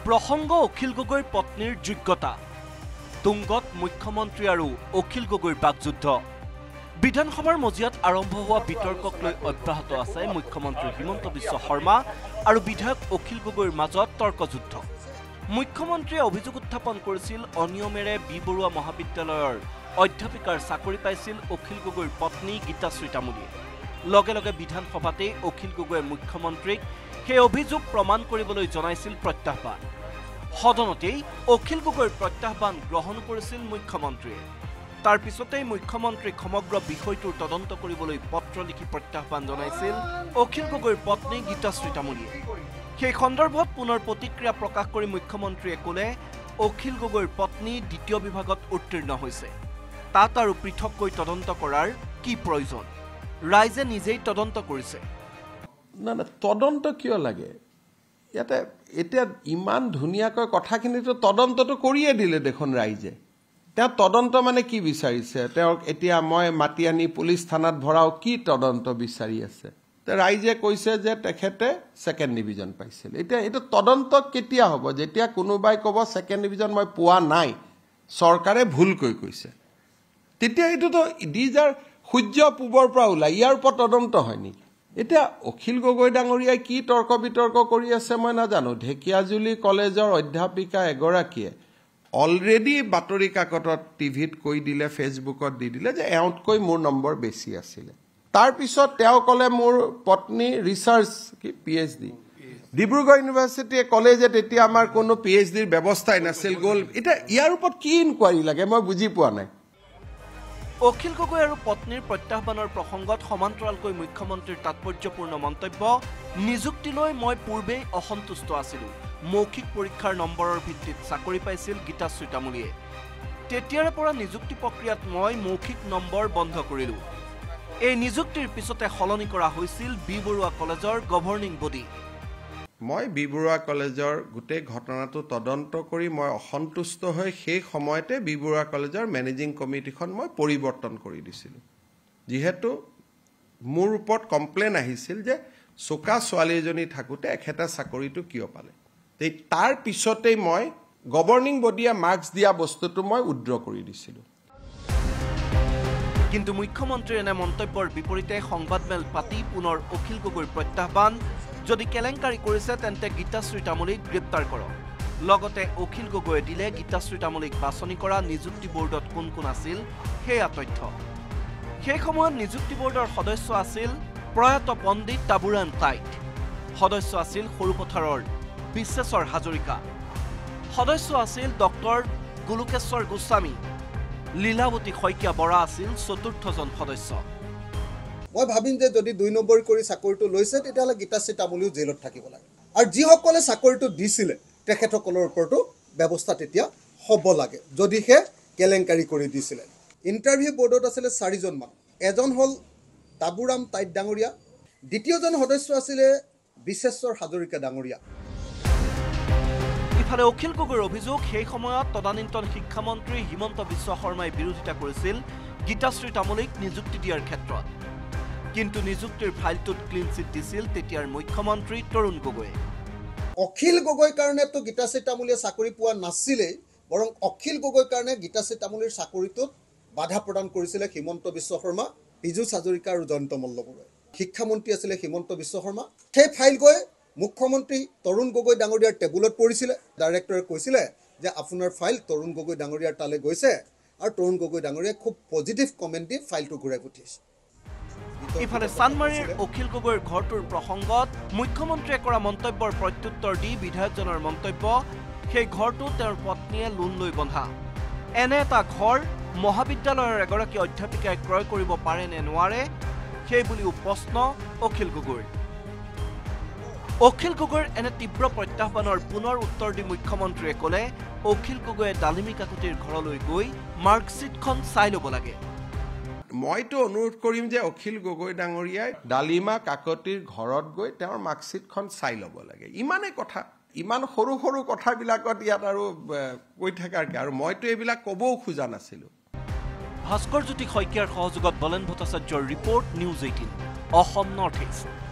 প্ৰসংগ অখিল গগৈৰ পত্নীৰ যোগ্যতা তুংগত মুখ্যমন্ত্ৰী আৰু অখিল গগৈৰ বাকযুদ্ধ বিধানসভাৰ মজিয়াত আৰম্ভ হোৱা বিতৰ্কক লৈ অব্যাহত আছে মুখ্যমন্ত্ৰী হিমন্ত বিশ্ব শৰ্মা আৰু বিধায়ক অখিল গগৈৰ মাজত তৰ্কযুদ্ধ মুখ্যমন্ত্ৰীয়ে অভিযোগ উত্থাপন কৰিছিল অনিয়মেৰে বি বৰুৱা মহাবিদ্যালয়ৰ অধ্যাপিকাৰ চাকৰি পাইছিল অখিল গগৈৰ পত্নী গীতাশ্ৰী তামুলীয়ে লগে লগে বিধানসভাতে অখিল গগৈয়ে মুখ্যমন্ত্ৰীক সেই অভিযোগ প্ৰমাণ কৰিবলৈ জনাইছিল প্ৰত্যাহ্বান সদনতেই অখিল গগৈৰ প্ৰত্যাহ্বান গ্ৰহণ কৰিছিল মুখ্যমন্ত্ৰীয়ে তাৰ পিছতেই মুখ্যমন্ত্ৰীক সমগ্ৰ বিষয়টোৰ তদন্ত কৰিবলৈ পত্ৰ লিখি প্ৰত্যাহ্বান জনাইছিল অখিল গগৈৰ পত্নী গীতাশ্ৰী তামুলীয়ে সেই সন্দৰ্ভত পুনৰ প্ৰতিক্ৰিয়া প্ৰকাশ কৰি মুখ্যমন্ত্ৰীয়ে ক'লে অখিল গগৈৰ পত্নী দ্বিতীয় বিভাগত উত্তীৰ্ণ হৈছে তাত আৰু পৃথককৈ তদন্ত কৰাৰ কি প্ৰয়োজন ৰাইজে নিজেই তদন্ত কৰিছে না তদন্ত কিয় লাগে ইয়াতে এতিয়া ইমান ধুনীয়াকৈ কথাখিনিতো তদন্তটো কৰিয়ে দিলে দেখোন ৰাইজে তেওঁ তদন্ত মানে কি বিচাৰিছে তেওঁক এতিয়া মই মাতি আনি পুলিচ থানাত ভৰাও কি তদন্ত বিচাৰি আছে ৰাইজে কৈছে যে তেখেতে সেকেন্ড ডিভিজন পাইছিল এতিয়া এটা তদন্ত কেতিয়া হ'ব যেতিয়া কোনোবাই ক'ব সেকেন্ড ডিভিজন মই পোৱা নাই চৰকাৰে ভুলকৈ কৈছে তেতিয়া এটোতো দিজাৰ সূৰ্য পূবৰ পৰা ওলাই ইয়াৰ ওপৰত তদন্ত হয় নেকি এতিয়া অখিল গগৈ ডাঙৰীয়াই কি তৰ্ক বিতৰ্ক কৰি আছে মই নাজানো ঢেকিয়াজুলি কলেজৰ অধ্যাপিকা এগৰাকীয়ে অলৰেডি বাতৰি কাকতত টিভিত কৈ দিলে ফেচবুকত দি দিলে যে এওঁতকৈ মোৰ নম্বৰ বেছি আছিল তাৰ পিছত তেওঁ ক'লে মোৰ পত্নী ৰিচাৰ্চ কি পিএইচডি ডিব্ৰুগড় ইউনিভাৰ্চিটি কলেজত এতিয়া আমাৰ কোনো পিএইচডিৰ ব্যৱস্থাই নাছিল গ'ল এতিয়া ইয়াৰ ওপৰত কি ইনকুৱাৰী লাগে মই বুজি পোৱা নাই অখিল গগৈ আৰু পত্নীৰ প্ৰত্যাহ্বানৰ প্ৰসংগত সমান্তৰালকৈ মুখ্যমন্ত্ৰীৰ তাৎপৰ্যপূৰ্ণ মন্তব্য নিযুক্তিলৈ মই পূৰ্বেই অসন্তুষ্ট আছিলোঁ মৌখিক পৰীক্ষাৰ নম্বৰৰ ভিত্তিত চাকৰি পাইছিল গীতাশ্ৰী তামুলীয়ে তেতিয়াৰে পৰা নিযুক্তি প্ৰক্ৰিয়াত মই মৌখিক নম্বৰ বন্ধ কৰিলোঁ এই নিযুক্তিৰ পিছতে সলনি কৰা হৈছিল বি বৰুৱা কলেজৰ গভৰ্ণিং বডি মই বি বৰুৱা কলেজৰ গোটেই ঘটনাটো তদন্ত কৰি মই অসন্তুষ্ট হৈ সেই সময়তে বি বৰুৱা কলেজৰ মেনেজিং কমিটিখন মই পৰিৱৰ্তন কৰি দিছিলোঁ যিহেতু মোৰ ওপৰত কমপ্লেইন আহিছিল যে চোকা ছোৱালী এজনী থাকোঁতে এখেতে চাকৰিটো কিয় পালে তাৰ পিছতেই মই গভৰ্ণিং বডিয়ে মাৰ্কছ দিয়া বস্তুটো মই উইথড্ৰ কৰি দিছিলোঁ কিন্তু মুখ্যমন্ত্ৰীৰ এনে মন্তব্যৰ বিপৰীতে সংবাদমেল পাতি পুনৰ অখিল গগৈৰ প্ৰত্যাহ্বান যদি কেলেংকাৰী কৰিছে তেন্তে গীতাশ্ৰী তামুলীক গ্ৰেপ্তাৰ কৰক লগতে অখিল গগৈয়ে দিলে গীতাশ্ৰী তামুলীক বাছনি কৰা নিযুক্তি বৰ্ডত কোন কোন আছিল সেয়া তথ্য সেই সময়ত নিযুক্তি বৰ্ডৰ সদস্য আছিল প্ৰয়াত পণ্ডিত তাবুৰান টাইট সদস্য আছিল সৰুপথাৰৰ বিশ্বেশ্বৰ হাজৰিকা সদস্য আছিল ডক্টৰ গোলোকেশ্বৰ গোস্বামী লীলাৱতী শইকীয়া বৰা আছিল চতুৰ্থজন সদস্য মই ভাবিম যে যদি ২ নম্বৰ কৰি চাকৰিটো লৈছে তেতিয়াহ'লে গীতাশ্ৰী তামুলীও জেলত থাকিব লাগে আৰু যিসকলে চাকৰিটো দিছিলে তেখেতসকলৰ ওপৰতো ব্যৱস্থা তেতিয়া হ'ব লাগে যদিহে কেলেংকাৰী কৰি দিছিলে ইণ্টাৰভিউ বৰ্ডত আছিলে 4জন মানুহ এজন হ'ল তাবুৰাম টাইট ডাঙৰীয়া দ্বিতীয়জন সদস্য আছিলে বিশ্বেশ্বৰ হাজৰিকা ডাঙৰীয়া ইফালে অখিল গগৈৰ অভিযোগ সেই সময়ত তদানীন্তন শিক্ষামন্ত্ৰী হিমন্ত বিশ্ব শৰ্মাই বিৰোধিতা কৰিছিল গীতাশ্ৰী তামুলীক নিযুক্তি দিয়াৰ ক্ষেত্ৰত কিন্তু নিযুক্তিৰ ফাইলটোত ক্লিন চিট দিছিল তেতিয়াৰ মুখ্যমন্ত্ৰী তৰুণ গগৈয়ে অখিল গগৈৰ কাৰণেতো গীতাশ্ৰী তামুলীয়ে চাকৰি পোৱা নাছিলে বৰং অখিল গগৈৰ কাৰণে গীতাশ্ৰী তামুলীৰ চাকৰিটোত বাধা প্ৰদান কৰিছিলে হিমন্ত বিশ্ব শৰ্মা পীযুষ হাজৰিকা আৰু জয়ন্ত মল্লবৰুৱাই শিক্ষামন্ত্ৰী আছিলে হিমন্ত বিশ্ব শৰ্মা সেই ফাইল গৈ মুখ্যমন্ত্ৰী তৰুণ গগৈ ডাঙৰীয়াৰ টেবুলত পৰিছিলে ডাইৰেক্টৰে কৈছিলে যে আপোনাৰ ফাইল তৰুণ গগৈ ডাঙৰীয়াৰ তালে গৈছে আৰু তৰুণ গগৈ ডাঙৰীয়াই খুব পজিটিভ কমেণ্ট দি ফাইলটো ঘূৰাই পঠিয়াইছে ইফালে চানমাৰীৰ অখিল গগৈৰ ঘৰটোৰ প্ৰসংগত মুখ্যমন্ত্ৰীয়ে কৰা মন্তব্যৰ প্ৰত্যুত্তৰ দি বিধায়কজনৰ মন্তব্য সেই ঘৰটো তেওঁৰ পত্নীয়ে লোন লৈ বন্ধা এনে এটা ঘৰ মহাবিদ্যালয়ৰ এগৰাকী অধ্যাপিকাই ক্ৰয় কৰিব পাৰে নে নোৱাৰে সেই বুলিও প্ৰশ্ন অখিল গগৈৰ অখিল গগৈৰ এনে তীব্ৰ প্ৰত্যাহ্বানৰ পুনৰ উত্তৰ দি মুখ্যমন্ত্ৰীয়ে ক'লে অখিল গগৈয়ে ডালিমী কাকতিৰ ঘৰলৈ গৈ মাৰ্কশ্বিটখন চাই ল'ব লাগে মইতো অনুৰোধ কৰিম যে অখিল গগৈ ডাঙৰীয়াই ডালিমা কাকতিৰ ঘৰত গৈ তেওঁৰ মাৰ্কশ্বিটখন চাই ল'ব লাগে ইমানেই কথা ইমান সৰু সৰু কথাবিলাকত ইয়াত আৰু কৈ থাকাৰ আৰু মইতো এইবিলাক ক'বও খোজা নাছিলোঁ ভাস্কৰ জ্যোতি শইকীয়াৰ সহযোগত বলেন ভট্টাচাৰ্যৰ report news 18 Assam north east